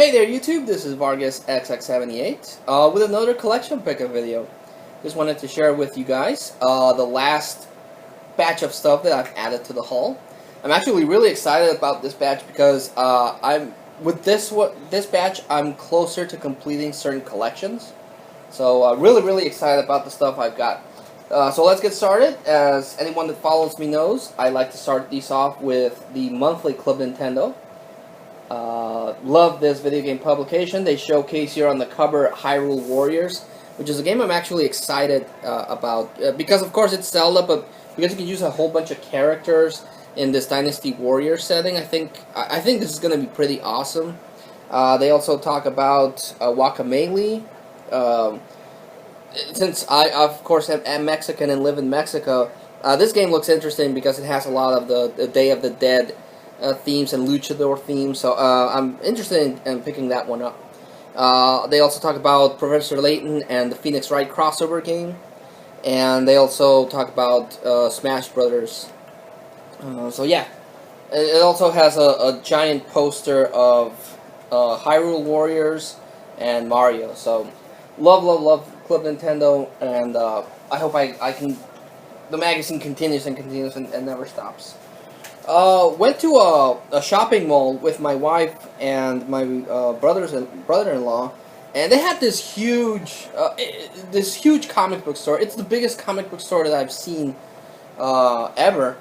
Hey there YouTube, this is Vargas XX78 with another collection pickup video. Just wanted to share with you guys the last batch of stuff that I've added to the haul. I'm actually really excited about this batch because this batch I'm closer to completing certain collections. So really excited about the stuff I've got. So let's get started. As anyone that follows me knows, I like to start these off with the monthly Club Nintendo. Love this video game publication. They showcase here on the cover Hyrule Warriors, which is a game I'm actually excited about because of course it's Zelda, but because you can use a whole bunch of characters in this Dynasty Warrior setting, I think this is going to be pretty awesome. They also talk about Guacamelee. Since I of course am Mexican and live in Mexico, this game looks interesting because it has a lot of the Day of the Dead themes and luchador themes, so I'm interested in picking that one up. They also talk about Professor Layton and the Phoenix Wright crossover game, and they also talk about Smash Brothers. So yeah, it also has a giant poster of Hyrule Warriors and Mario. So love Club Nintendo, and I hope I can. The magazine continues and never stops. Went to a shopping mall with my wife and my brother-in-law, and they had this huge comic book store. It's the biggest comic book store that I've seen ever.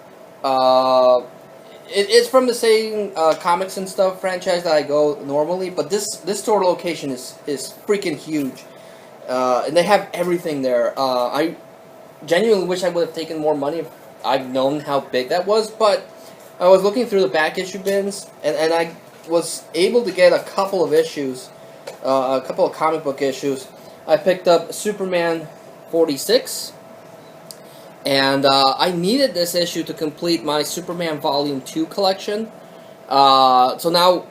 It's from the same comics and stuff franchise that I go normally, but this store location is freaking huge, and they have everything there. I genuinely wish I would have taken more money if I've known how big that was, but I was looking through the back issue bins, and I was able to get a couple of issues, a couple of comic book issues. I picked up Superman 46, and I needed this issue to complete my Superman Vol.2 collection. So now,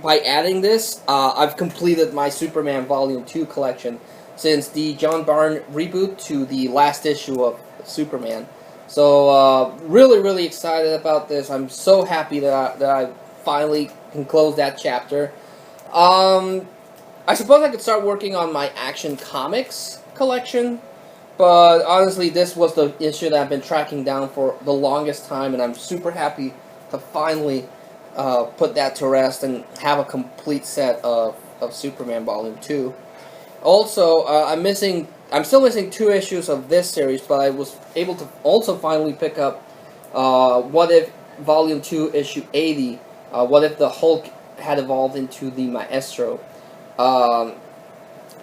by adding this, I've completed my Superman Vol.2 collection since the John Byrne reboot to the last issue of Superman. So, really excited about this. I'm so happy that I finally can close that chapter. I suppose I could start working on my Action Comics collection, but honestly, this was the issue that I've been tracking down for the longest time, and I'm super happy to finally put that to rest and have a complete set of Superman Volume 2. Also, I'm still missing 2 issues of this series, but I was able to also finally pick up What If Volume 2, Issue 80, What If the Hulk had evolved into the Maestro.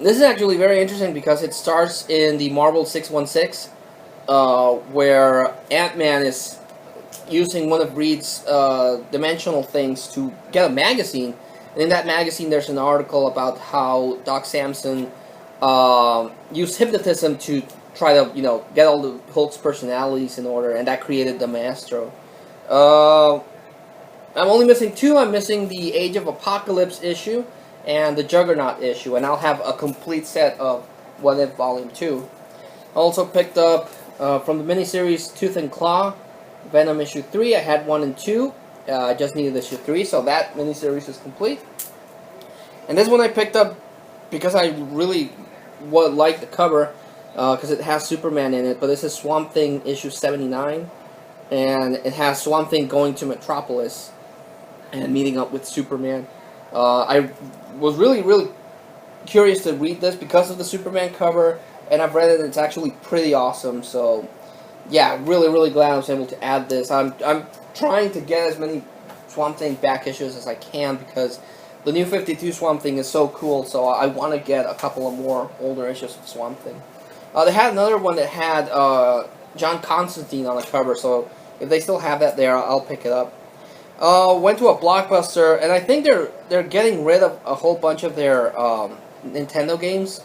This is actually very interesting because it starts in the Marvel 616, where Ant-Man is using one of Reed's dimensional things to get a magazine. And in that magazine, there's an article about how Doc Samson used hypnotism to try to, get all the Hulk's personalities in order, and that created the Maestro. I'm only missing 2. I'm missing the Age of Apocalypse issue and the Juggernaut issue, and I'll have a complete set of What If Volume 2. I also picked up from the miniseries Tooth and Claw, Venom issue 3. I had 1 and 2. I just needed issue 3, so that miniseries is complete. And this one I picked up because I really like the cover, because it has Superman in it, but this is Swamp Thing issue 79, and it has Swamp Thing going to Metropolis and meeting up with Superman. I was really curious to read this because of the Superman cover, and I've read it and it's actually pretty awesome, so yeah, really glad I was able to add this. I'm trying to get as many Swamp Thing back issues as I can because the new 52 Swamp Thing is so cool, so I want to get a couple of more older issues of Swamp Thing. They had another one that had John Constantine on the cover, so if they still have that there, I'll pick it up. Went to a Blockbuster, and I think they're getting rid of a whole bunch of their Nintendo games.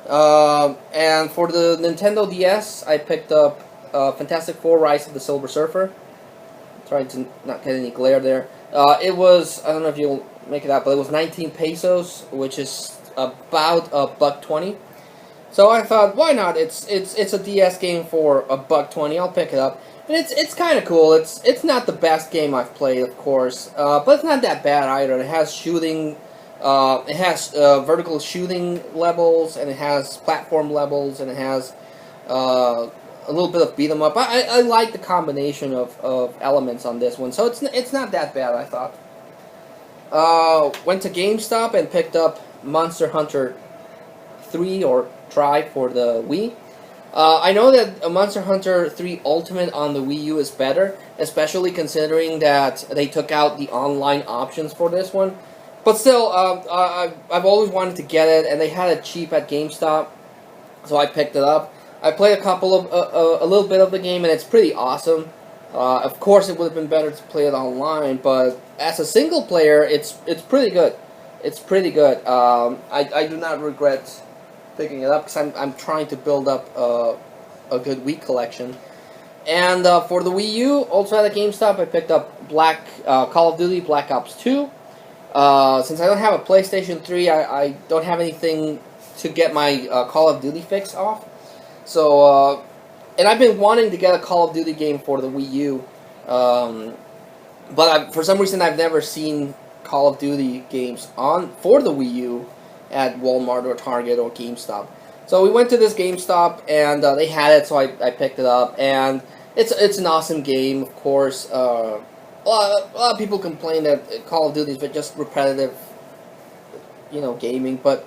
And for the Nintendo DS, I picked up Fantastic Four: Rise of the Silver Surfer. Trying to not get any glare there. It was, I don't know if you'll make it out, but it was 19 pesos, which is about $1.20. So I thought, why not? It's a DS game for $1.20. I'll pick it up, and it's kind of cool. It's not the best game I've played, of course, but it's not that bad either. It has shooting It has vertical shooting levels, and it has platform levels, and it has a little bit of beat 'em up. I like the combination of elements on this one, so it's not that bad, I thought. Went to GameStop and picked up Monster Hunter 3 or Try for the Wii. I know that Monster Hunter 3 Ultimate on the Wii U is better, especially considering that they took out the online options for this one. But still, I've always wanted to get it, and they had it cheap at GameStop, so I picked it up. I played a little bit of the game, and it's pretty awesome. Of course, it would have been better to play it online, but as a single player, it's pretty good. It's pretty good. I do not regret picking it up because I'm trying to build up a good Wii collection. And for the Wii U, also at a GameStop, I picked up Call of Duty Black Ops 2. Since I don't have a PlayStation 3, I don't have anything to get my Call of Duty fix off. So, and I've been wanting to get a Call of Duty game for the Wii U, but for some reason I've never seen Call of Duty games for the Wii U at Walmart or Target or GameStop. So we went to this GameStop and they had it, so I picked it up, and it's an awesome game, of course. A lot of people complain that Call of Duty is just repetitive, gaming, but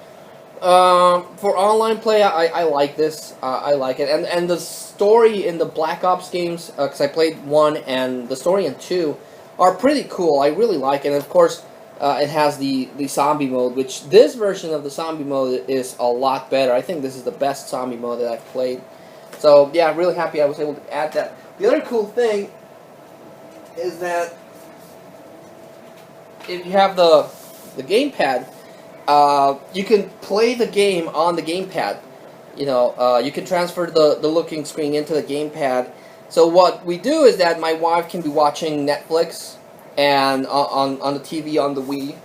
for online play, I like this. I like it, and the story in the Black Ops games, because I played 1 and the story in 2, are pretty cool. I really like it, and of course, it has the zombie mode, which this version of the zombie mode is a lot better. I think this is the best zombie mode that I've played. So yeah, I'm really happy I was able to add that. The other cool thing is that if you have the gamepad, you can play the game on the gamepad. You can transfer the looking screen into the gamepad. So what we do is that my wife can be watching Netflix and on the TV on the Wii,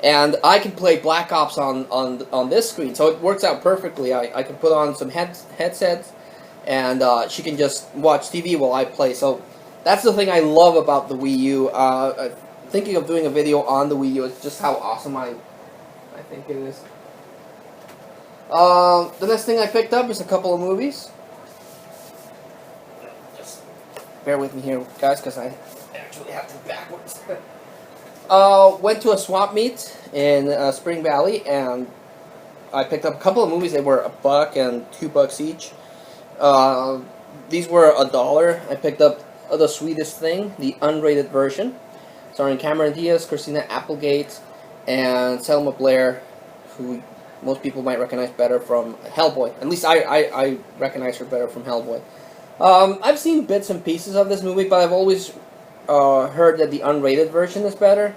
and I can play Black Ops on this screen. So it works out perfectly. I can put on some headsets, and she can just watch TV while I play. So that's the thing I love about the Wii U. Thinking of doing a video on the Wii U. It's just how awesome I think it is. The next thing I picked up is a couple of movies. Just bear with me here, guys, because I actually have to backwards. Went to a swap meet in Spring Valley, and I picked up a couple of movies. They were $1 and $2 each. These were $1. I picked up The Sweetest Thing, the unrated version, starring Cameron Diaz, Christina Applegate, and Selma Blair, who most people might recognize better from Hellboy. At least I recognize her better from Hellboy. I've seen bits and pieces of this movie, but I've always heard that the unrated version is better.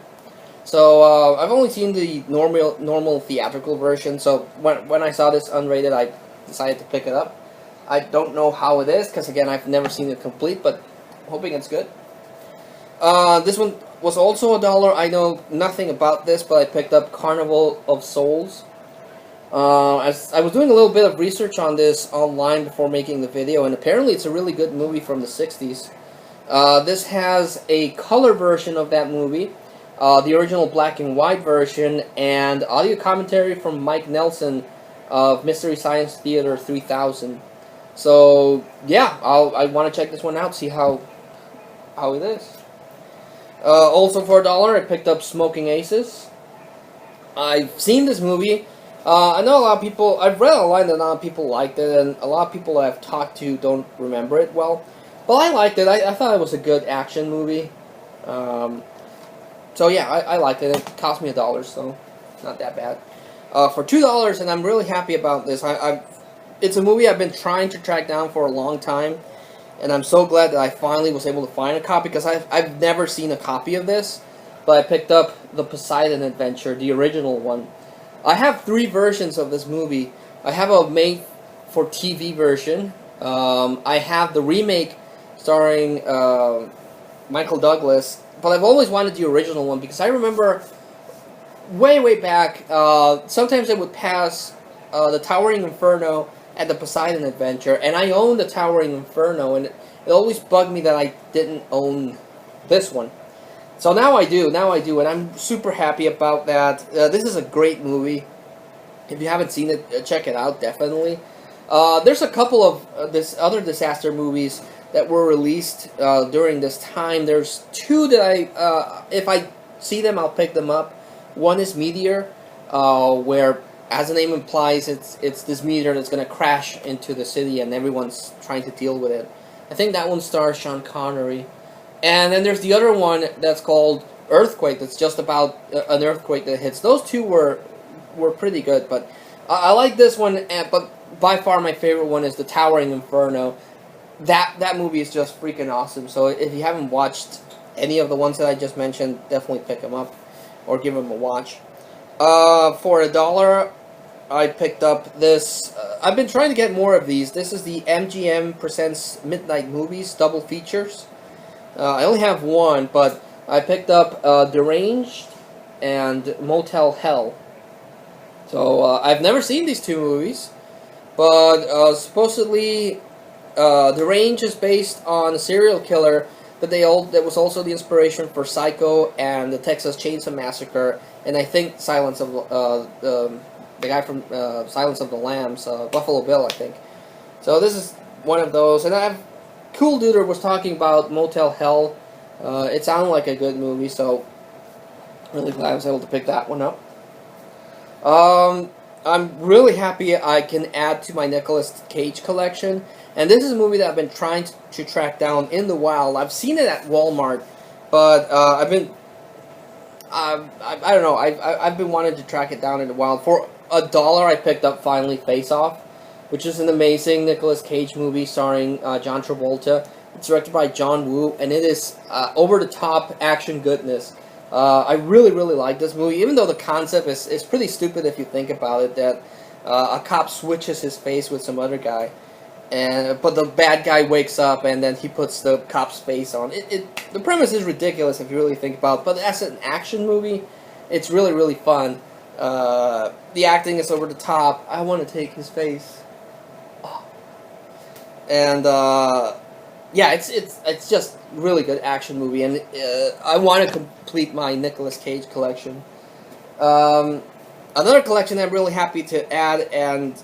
So I've only seen the normal theatrical version. So when I saw this unrated, I decided to pick it up. I don't know how it is, because again, I've never seen it complete, but I'm hoping it's good. This one was also $1. I know nothing about this, but I picked up Carnival of Souls. As I was doing a little bit of research on this online before making the video, and apparently it's a really good movie from the 60s. This has a color version of that movie, the original black and white version, and audio commentary from Mike Nelson of Mystery Science Theater 3000. So yeah, I want to check this one out, see how it is. Also for $1, I picked up Smoking Aces. I've seen this movie. I know a lot of people, I've read online that a lot of people liked it, and a lot of people I've talked to don't remember it well. But I liked it. I thought it was a good action movie. So yeah, I liked it. It cost me $1, so not that bad. For $2, and I'm really happy about this. It's a movie I've been trying to track down for a long time, and I'm so glad that I finally was able to find a copy, because I've never seen a copy of this, but I picked up the Poseidon Adventure, the original one. I have 3 versions of this movie. I have a made-for-TV version. I have the remake starring Michael Douglas, but I've always wanted the original one, because I remember way back, sometimes they would pass the Towering Inferno at the Poseidon Adventure, and I owned the Towering Inferno, and it always bugged me that I didn't own this one. So now I do, and I'm super happy about that. This is a great movie. If you haven't seen it, check it out, definitely. There's a couple of this other disaster movies that were released during this time. There's two that if I see them, I'll pick them up. One is Meteor, where, as the name implies, it's this meteor that's going to crash into the city, and everyone's trying to deal with it. I think that one stars Sean Connery. And then there's the other one that's called Earthquake, that's just about an earthquake that hits. Those two were pretty good, but I like this one, but by far my favorite one is The Towering Inferno. That movie is just freaking awesome, so if you haven't watched any of the ones that I just mentioned, definitely pick them up, or give them a watch. For $1, I picked up this. I've been trying to get more of these. This is the MGM Presents Midnight Movies double features. I only have one, but I picked up Deranged and Motel Hell. So I've never seen these two movies, but supposedly Deranged is based on a serial killer that was also the inspiration for Psycho and the Texas Chainsaw Massacre, and I think the guy from Silence of the Lambs, Buffalo Bill, I think. So this is one of those, and Cool Duder was talking about Motel Hell. It sounded like a good movie, so really glad I was able to pick that one up. I'm really happy I can add to my Nicolas Cage collection, and this is a movie that I've been trying to track down in the wild. I've seen it at Walmart, but I don't know, I've been wanting to track it down in the wild. For $1, I picked up finally Face Off, which is an amazing Nicolas Cage movie starring John Travolta. It's directed by John Woo, and it is over-the-top action goodness. I really, really like this movie, even though the concept is pretty stupid if you think about it, that a cop switches his face with some other guy, but the bad guy wakes up and then he puts the cop's face on. The premise is ridiculous if you really think about it, but as an action movie, it's really, really fun. The acting is over the top. I want to take his face. Oh. And yeah, it's just really good action movie, and I want to complete my Nicolas Cage collection. Another collection I'm really happy to add and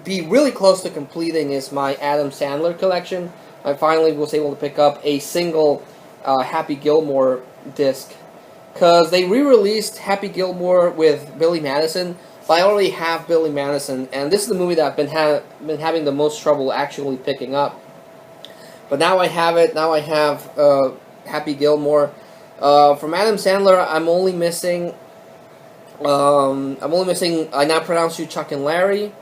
be really close to completing is my Adam Sandler collection. I finally was able to pick up a single Happy Gilmore disc, because they re-released Happy Gilmore with Billy Madison, but I already have Billy Madison, and this is the movie that I've been having the most trouble actually picking up. But now I have it. Now I have Happy Gilmore. From Adam Sandler, I'm only missing I Now Pronounce You Chuck and Larry,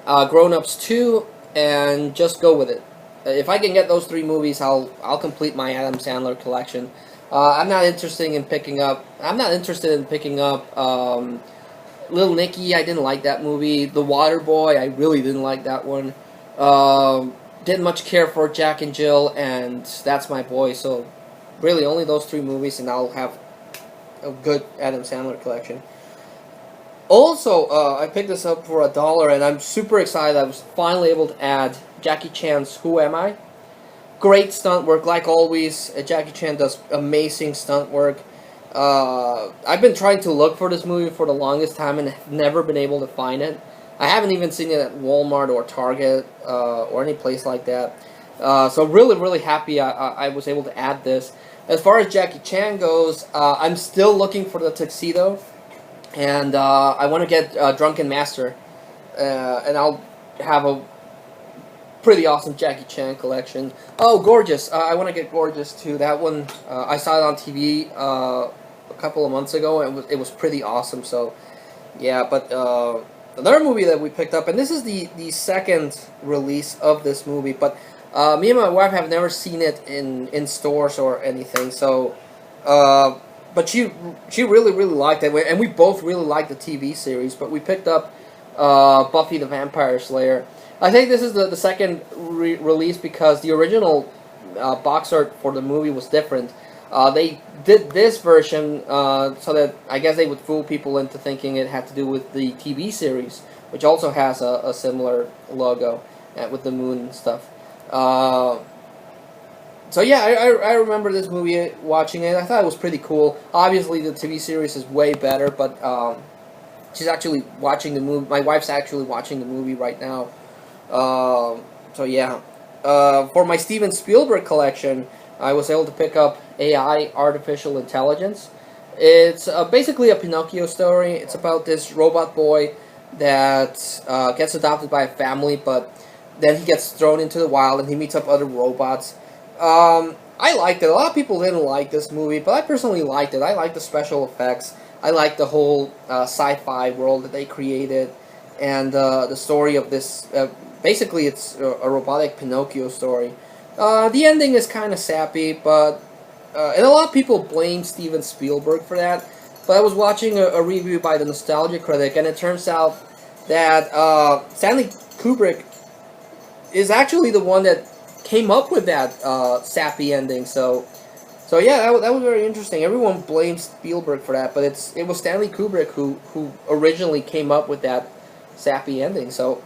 Grown Ups 2, and Just Go With It. If I can get those three movies, I'll complete my Adam Sandler collection. I'm not interested in picking up Little Nicky. I didn't like that movie. The Waterboy, I really didn't like that one. Didn't much care for Jack and Jill, and That's My Boy. So really only those three movies, and I'll have a good Adam Sandler collection. Also, I picked this up for $1, and I'm super excited. I was finally able to add Jackie Chan's Who Am I? Great stunt work, like always. Jackie Chan does amazing stunt work. I've been trying to look for this movie for the longest time and have never been able to find it. I haven't even seen it at Walmart or Target or any place like that. So really, really happy I was able to add this. As far as Jackie Chan goes, I'm still looking for the tuxedo, and I want to get Drunken Master, and I'll have a pretty awesome Jackie Chan collection. Oh, Gorgeous! I want to get Gorgeous too. That one I saw it on TV a couple of months ago, and it was pretty awesome. So yeah, but another movie that we picked up, and this is the second release of this movie, but me and my wife have never seen it in stores or anything. So, but she really, really liked it, and we both really liked the TV series. But we picked up Buffy the Vampire Slayer. I think this is the second release because the original box art for the movie was different. They did this version so that I guess they would fool people into thinking it had to do with the TV series, which also has a similar logo with the moon and stuff. So yeah, I remember this movie watching it. I thought it was pretty cool. Obviously, the TV series is way better, but she's actually watching the movie. My wife's actually watching the movie right now. So yeah, for my Steven Spielberg collection, I was able to pick up AI, Artificial Intelligence. It's basically a Pinocchio story. It's about this robot boy that gets adopted by a family, but then he gets thrown into the wild and he meets up other robots. I liked it. A lot of people didn't like this movie, but I personally liked it. I liked the special effects. I liked the whole sci-fi world that they created, and the story of this. Basically, it's a robotic Pinocchio story. The ending is kind of sappy, but and a lot of people blame Steven Spielberg for that. But I was watching a review by the Nostalgia Critic, and it turns out that Stanley Kubrick is actually the one that came up with that sappy ending. So yeah, that was very interesting. Everyone blames Spielberg for that, but it was Stanley Kubrick who originally came up with that sappy ending. So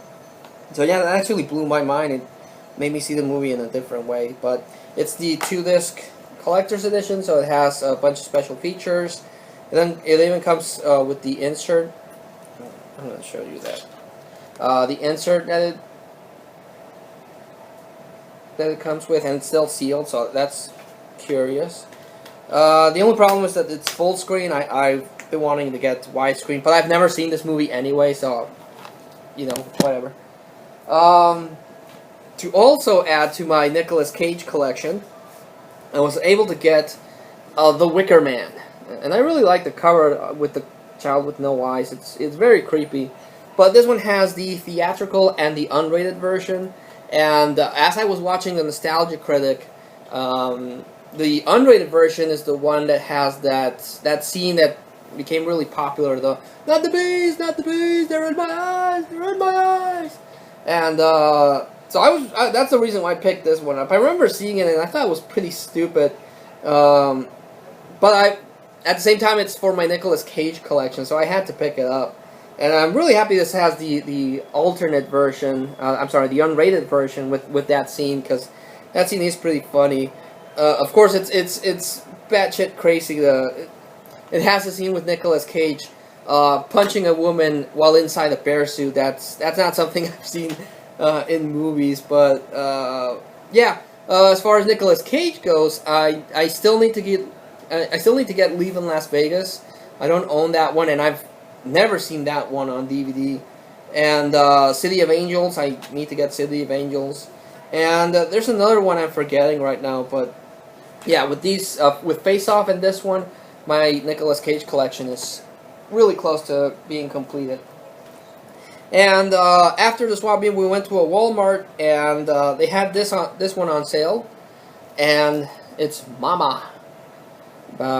yeah, that actually blew my mind. It made me see the movie in a different way. But it's the 2-disc collector's edition, so it has a bunch of special features. And then it even comes with the insert. I'm going to show you that. The insert that it comes with, and it's still sealed, so that's curious. The only problem is that it's full screen. I've been wanting to get widescreen, but I've never seen this movie anyway, so, you know, whatever. To also add to my Nicolas Cage collection, I was able to get The Wicker Man. And I really like the cover with the child with no eyes. It's very creepy. But this one has the theatrical and the unrated version. And as I was watching the Nostalgia Critic, the unrated version is the one that has that scene that became really popular. The not the bees, they're in my eyes, they're in my eyes. And so that's the reason why I picked this one up. I remember seeing it and I thought it was pretty stupid. But at the same time, it's for my Nicolas Cage collection, so I had to pick it up. And I'm really happy this has the alternate version. I'm sorry, the unrated version with that scene, because that scene is pretty funny. Of course, it's batshit crazy. It has a scene with Nicolas Cage punching a woman while inside a bear suit. That's not something I've seen in movies. But yeah, as far as Nicolas Cage goes, I still need to get Leave in Las Vegas. I don't own that one, and I've never seen that one on DVD. And City of Angels, I need to get City of Angels. And there's another one I'm forgetting right now, but yeah, with these, with Face Off and this one, my Nicolas Cage collection is really close to being completed. And after the swap meet, we went to a Walmart, and they had this one on sale, and it's Mama.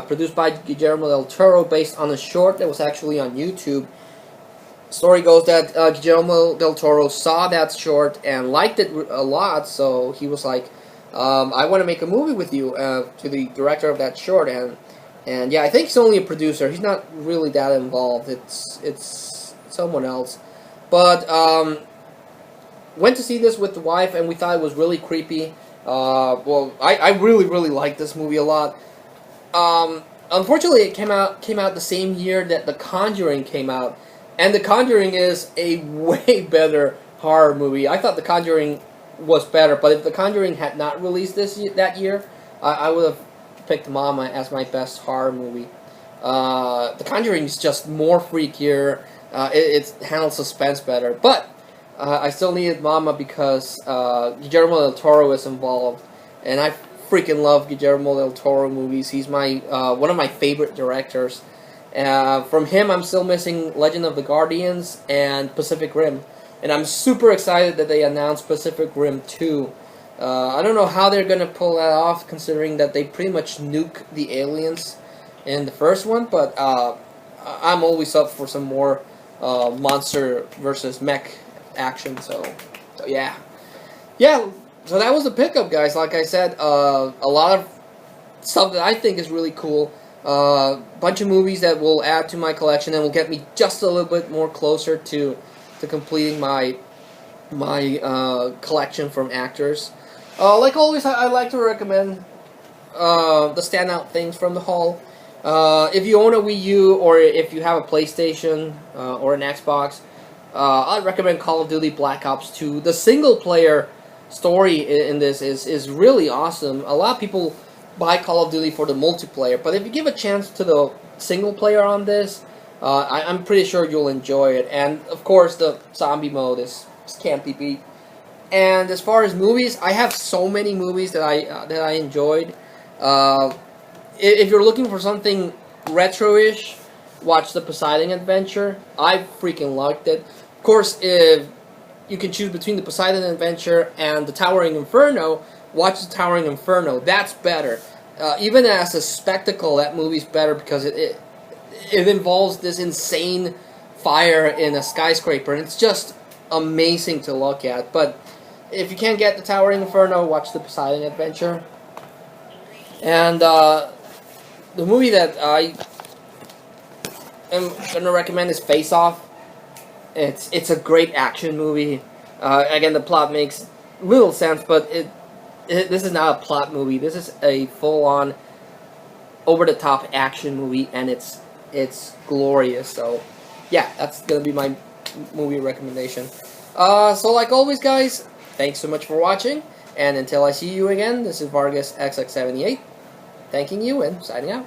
Produced by Guillermo del Toro, based on a short that was actually on YouTube. Story goes that Guillermo del Toro saw that short and liked it a lot, so he was like, I want to make a movie with you, to the director of that short. And yeah, I think he's only a producer. He's not really that involved. It's someone else. But went to see this with the wife, and we thought it was really creepy. Well, I really liked this movie a lot. Unfortunately, it came out the same year that The Conjuring came out, and The Conjuring is a way better horror movie. I thought The Conjuring was better, but if The Conjuring had not released that year, I would have picked Mama as my best horror movie. The Conjuring is just more freakier. It handles suspense better, but I still needed Mama because Guillermo del Toro is involved, and I freaking love Guillermo del Toro movies. He's my one of my favorite directors. From him, I'm still missing Legend of the Guardians and Pacific Rim, and I'm super excited that they announced Pacific Rim 2. I don't know how they're gonna pull that off, considering that they pretty much nuke the aliens in the first one. But I'm always up for some more monster versus mech action. So yeah. So that was the pickup, guys. Like I said, a lot of stuff that I think is really cool. Bunch of movies that will add to my collection and will get me just a little bit more closer to completing my collection from actors. Like always, I like to recommend the standout things from the haul. If you own a Wii U or if you have a PlayStation or an Xbox, I'd recommend Call of Duty Black Ops 2. The single player story in this is really awesome. A lot of people buy Call of Duty for the multiplayer, but if you give a chance to the single player on this, I'm pretty sure you'll enjoy it. And of course, the zombie mode can't be beat. And as far as movies, I have so many movies that I enjoyed. Uh, if you're looking for something retro-ish, watch the Poseidon Adventure. I freaking liked it. Of course, if you can choose between the Poseidon Adventure and the Towering Inferno, watch the Towering Inferno. That's better. Even as a spectacle, that movie's better because it involves this insane fire in a skyscraper, and it's just amazing to look at. But if you can't get the Towering Inferno, watch the Poseidon Adventure. And the movie that I am going to recommend is Face Off. It's a great action movie. Again, the plot makes little sense, but this is not a plot movie. This is a full-on, over-the-top action movie, and it's glorious. So, yeah, that's going to be my movie recommendation. So like always, guys, thanks so much for watching, and until I see you again, this is Vargas XX78, thanking you and signing out.